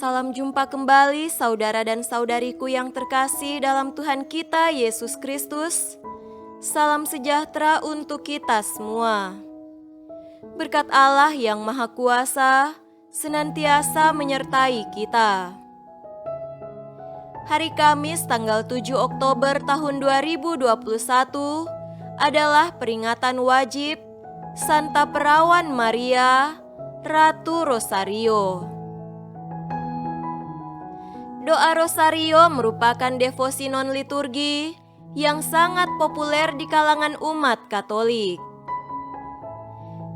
Salam jumpa kembali saudara dan saudariku yang terkasih dalam Tuhan kita Yesus Kristus. Salam sejahtera untuk kita semua. Berkat Allah yang Maha Kuasa senantiasa menyertai kita. Hari Kamis tanggal 7 Oktober tahun 2021 adalah peringatan wajib Santa Perawan Maria, Ratu Rosario. Doa Rosario merupakan devosi non-liturgi yang sangat populer di kalangan umat Katolik.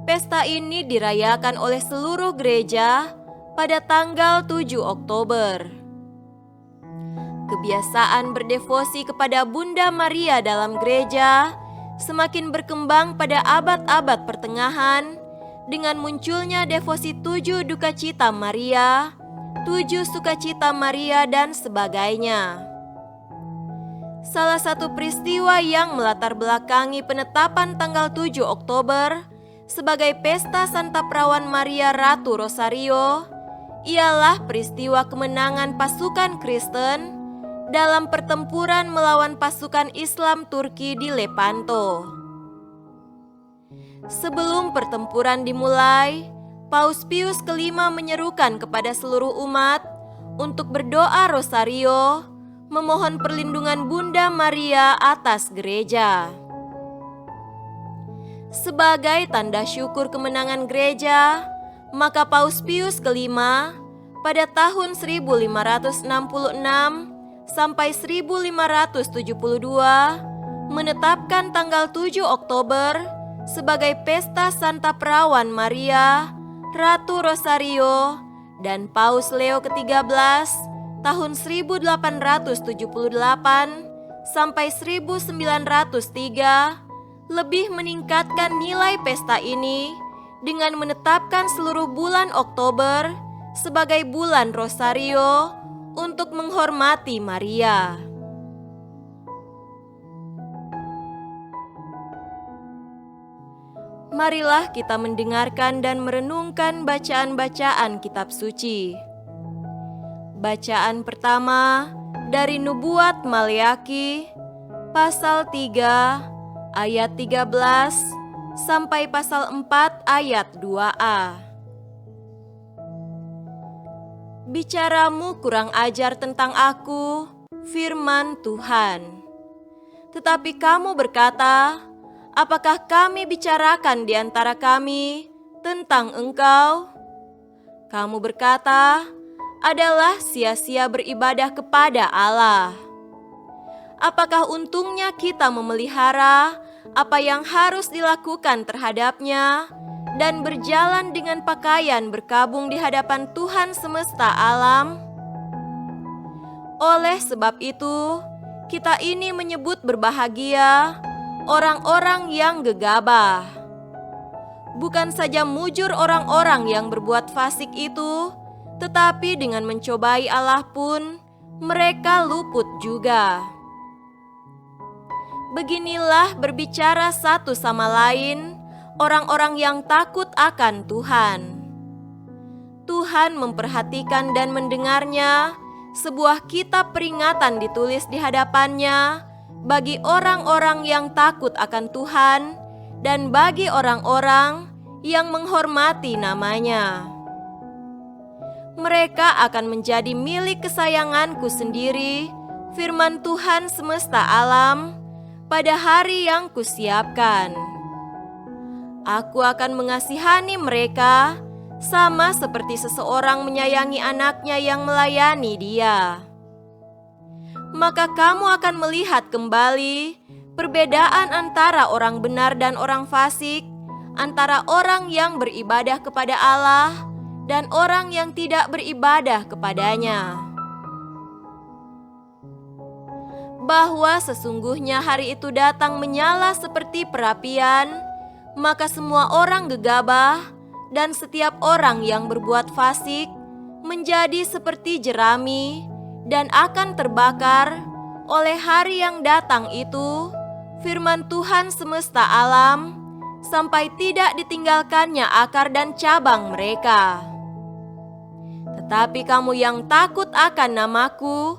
Pesta ini dirayakan oleh seluruh gereja pada tanggal 7 Oktober. Kebiasaan berdevosi kepada Bunda Maria dalam gereja semakin berkembang pada abad-abad pertengahan dengan munculnya devosi 7 duka cita Maria, 7 sukacita Maria, dan sebagainya. Salah satu peristiwa yang melatar belakangi penetapan tanggal 7 Oktober sebagai pesta Santa Perawan Maria Ratu Rosario ialah peristiwa kemenangan pasukan Kristen dalam pertempuran melawan pasukan Islam Turki di Lepanto. Sebelum pertempuran dimulai, Paus Pius kelima menyerukan kepada seluruh umat untuk berdoa rosario, memohon perlindungan Bunda Maria atas gereja. Sebagai tanda syukur kemenangan gereja, maka Paus Pius kelima pada tahun 1566 sampai 1572 menetapkan tanggal 7 Oktober sebagai pesta Santa Perawan Maria, Ratu Rosario, dan Paus Leo ke-13 tahun 1878 sampai 1903 lebih meningkatkan nilai pesta ini dengan menetapkan seluruh bulan Oktober sebagai bulan Rosario untuk menghormati Maria. Marilah kita mendengarkan dan merenungkan bacaan-bacaan kitab suci. Bacaan pertama dari Nubuat Maleaki, pasal 3 ayat 13 sampai pasal 4 ayat 2a. Bicaramu kurang ajar tentang aku, firman Tuhan. Tetapi kamu berkata, apakah kami bicarakan di antara kami tentang engkau? Kamu berkata, adalah sia-sia beribadah kepada Allah. Apakah untungnya kita memelihara apa yang harus dilakukan terhadapnya dan berjalan dengan pakaian berkabung di hadapan Tuhan semesta alam? Oleh sebab itu, kita ini menyebut berbahagia orang-orang yang gegabah. Bukan saja mujur orang-orang yang berbuat fasik itu, tetapi dengan mencobai Allah pun mereka luput juga. Beginilah berbicara satu sama lain orang-orang yang takut akan Tuhan. Tuhan memperhatikan dan mendengarnya sebuah kitab peringatan ditulis di hadapannya bagi orang-orang yang takut akan Tuhan dan bagi orang-orang yang menghormati namanya. Mereka akan menjadi milik kesayanganku sendiri, firman Tuhan semesta alam, pada hari yang kusiapkan. Aku akan mengasihani mereka sama seperti seseorang menyayangi anaknya yang melayani dia. Maka kamu akan melihat kembali perbedaan antara orang benar dan orang fasik, antara orang yang beribadah kepada Allah dan orang yang tidak beribadah kepadanya. Bahwa sesungguhnya hari itu datang menyala seperti perapian, maka semua orang gegabah dan setiap orang yang berbuat fasik menjadi seperti jerami dan akan terbakar oleh hari yang datang itu, firman Tuhan semesta alam, sampai tidak ditinggalkannya akar dan cabang mereka. Tetapi kamu yang takut akan namaku,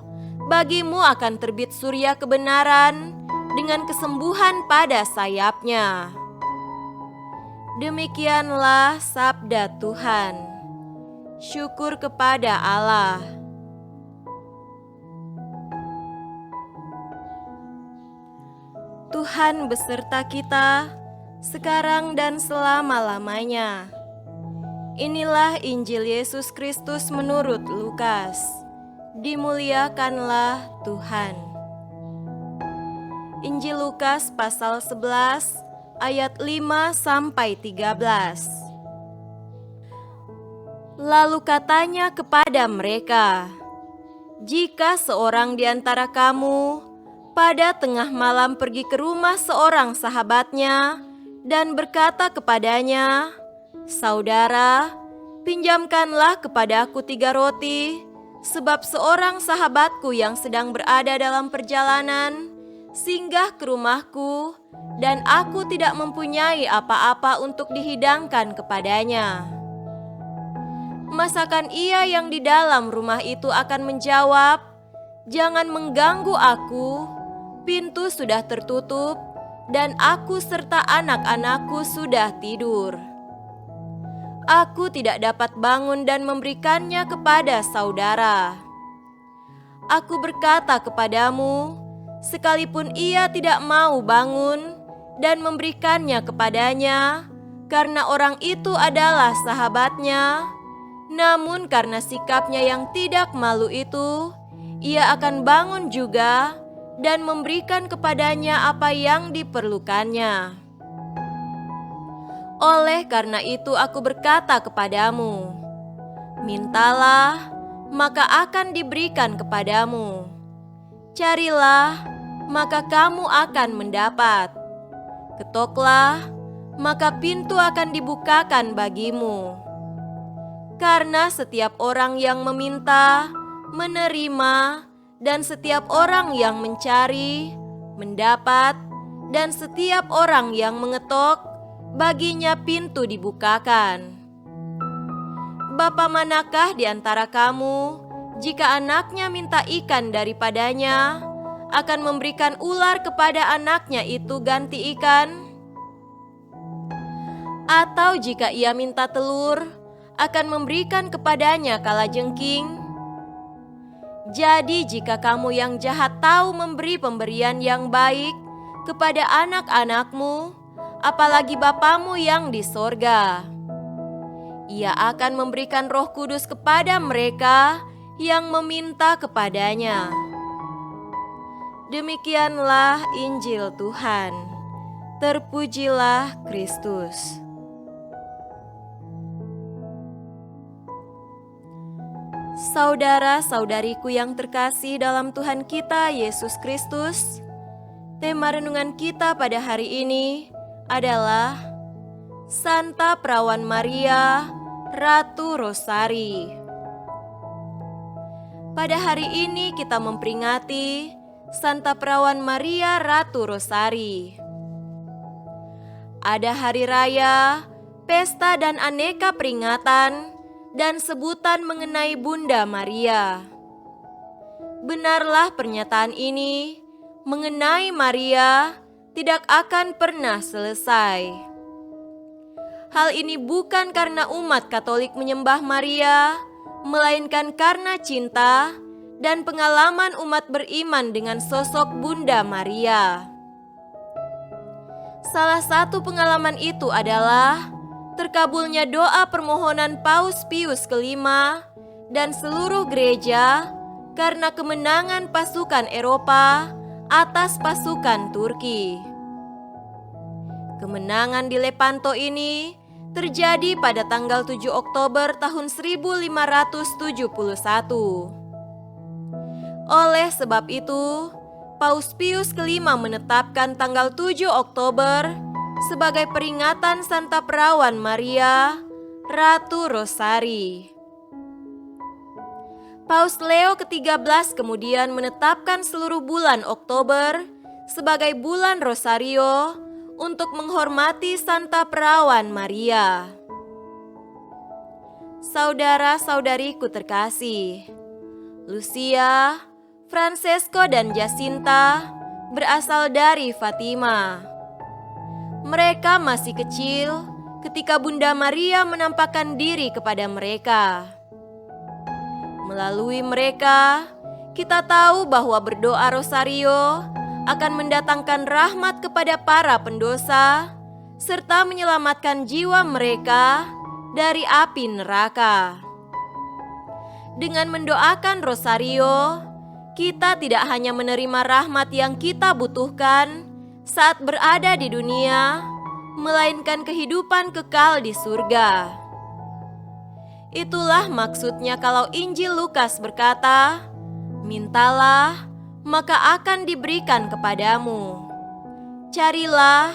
bagimu akan terbit surya kebenaran dengan kesembuhan pada sayapnya. Demikianlah sabda Tuhan. Syukur kepada Allah. Tuhan beserta kita, sekarang dan selama-lamanya. Inilah Injil Yesus Kristus menurut Lukas. Dimuliakanlah Tuhan. Injil Lukas pasal 11 ayat 5-13. Lalu katanya kepada mereka, "Jika seorang di antara kamu pada tengah malam pergi ke rumah seorang sahabatnya dan berkata kepadanya, 'Saudara, pinjamkanlah kepadaku 3 roti, sebab seorang sahabatku yang sedang berada dalam perjalanan singgah ke rumahku dan aku tidak mempunyai apa-apa untuk dihidangkan kepadanya.' Masakan ia yang di dalam rumah itu akan menjawab, 'Jangan mengganggu aku, pintu sudah tertutup dan aku serta anak-anakku sudah tidur. Aku tidak dapat bangun dan memberikannya kepada saudara.' Aku berkata kepadamu, sekalipun ia tidak mau bangun dan memberikannya kepadanya, karena orang itu adalah sahabatnya, namun karena sikapnya yang tidak malu itu, ia akan bangun juga dan memberikan kepadanya apa yang diperlukannya. Oleh karena itu aku berkata kepadamu, mintalah, maka akan diberikan kepadamu. Carilah, maka kamu akan mendapat. Ketoklah, maka pintu akan dibukakan bagimu. Karena setiap orang yang meminta, menerima, dan setiap orang yang mencari, mendapat, dan setiap orang yang mengetok, baginya pintu dibukakan. Bapa manakah di antara kamu, jika anaknya minta ikan daripadanya, akan memberikan ular kepada anaknya itu ganti ikan? Atau jika ia minta telur, akan memberikan kepadanya kalajengking? Jadi jika kamu yang jahat tahu memberi pemberian yang baik kepada anak-anakmu, apalagi Bapamu yang di sorga, Ia akan memberikan Roh Kudus kepada mereka yang meminta kepadanya." Demikianlah Injil Tuhan. Terpujilah Kristus. Saudara-saudariku yang terkasih dalam Tuhan kita Yesus Kristus, tema renungan kita pada hari ini adalah Santa Perawan Maria, Ratu Rosari. Pada hari ini kita memperingati Santa Perawan Maria, Ratu Rosari. Ada hari raya, pesta dan aneka peringatan dan sebutan mengenai Bunda Maria. Benarlah pernyataan ini mengenai Maria tidak akan pernah selesai. Hal ini bukan karena umat Katolik menyembah Maria, melainkan karena cinta dan pengalaman umat beriman dengan sosok Bunda Maria. Salah satu pengalaman itu adalah terkabulnya doa permohonan Paus Pius ke-5 dan seluruh gereja karena kemenangan pasukan Eropa atas pasukan Turki. Kemenangan di Lepanto ini terjadi pada tanggal 7 Oktober tahun 1571. Oleh sebab itu, Paus Pius ke-5 menetapkan tanggal 7 Oktober sebagai peringatan Santa Perawan Maria, Ratu Rosari. Paus Leo ke-13 kemudian menetapkan seluruh bulan Oktober sebagai bulan Rosario untuk menghormati Santa Perawan Maria. Saudara-saudariku terkasih, Lucia, Francesco, dan Jacinta berasal dari Fatima. Mereka masih kecil ketika Bunda Maria menampakkan diri kepada mereka. Melalui mereka, kita tahu bahwa berdoa rosario akan mendatangkan rahmat kepada para pendosa serta menyelamatkan jiwa mereka dari api neraka. Dengan mendoakan rosario, kita tidak hanya menerima rahmat yang kita butuhkan saat berada di dunia, melainkan kehidupan kekal di surga. Itulah maksudnya kalau Injil Lukas berkata, "Mintalah, maka akan diberikan kepadamu. Carilah,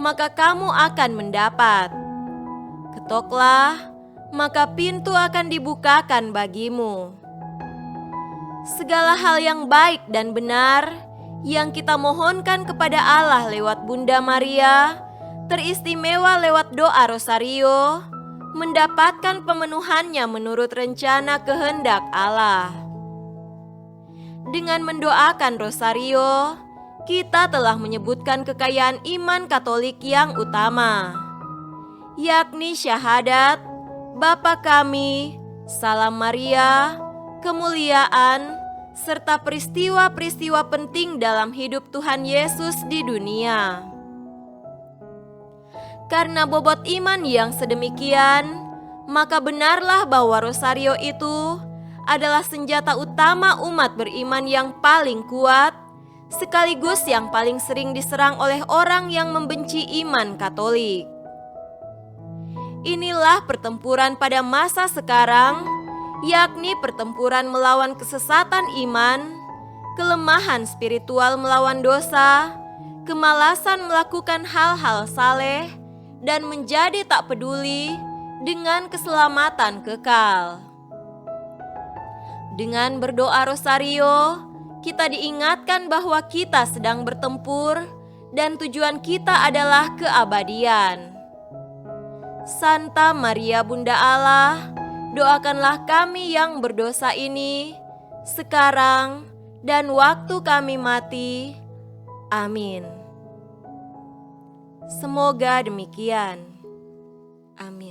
maka kamu akan mendapat. Ketoklah, maka pintu akan dibukakan bagimu." Segala hal yang baik dan benar yang kita mohonkan kepada Allah lewat Bunda Maria, teristimewa lewat doa rosario, mendapatkan pemenuhannya menurut rencana kehendak Allah. Dengan mendoakan rosario, kita telah menyebutkan kekayaan iman Katolik yang utama, yakni syahadat, Bapa kami, Salam Maria, kemuliaan, serta peristiwa-peristiwa penting dalam hidup Tuhan Yesus di dunia. Karena bobot iman yang sedemikian, maka benarlah bahwa rosario itu adalah senjata utama umat beriman yang paling kuat, sekaligus yang paling sering diserang oleh orang yang membenci iman Katolik. Inilah pertempuran pada masa sekarang, yakni pertempuran melawan kesesatan iman, kelemahan spiritual melawan dosa, kemalasan melakukan hal-hal saleh, dan menjadi tak peduli dengan keselamatan kekal. Dengan berdoa rosario, kita diingatkan bahwa kita sedang bertempur dan tujuan kita adalah keabadian. Santa Maria Bunda Allah, doakanlah kami yang berdosa ini sekarang dan waktu kami mati. Amin. Semoga demikian. Amin.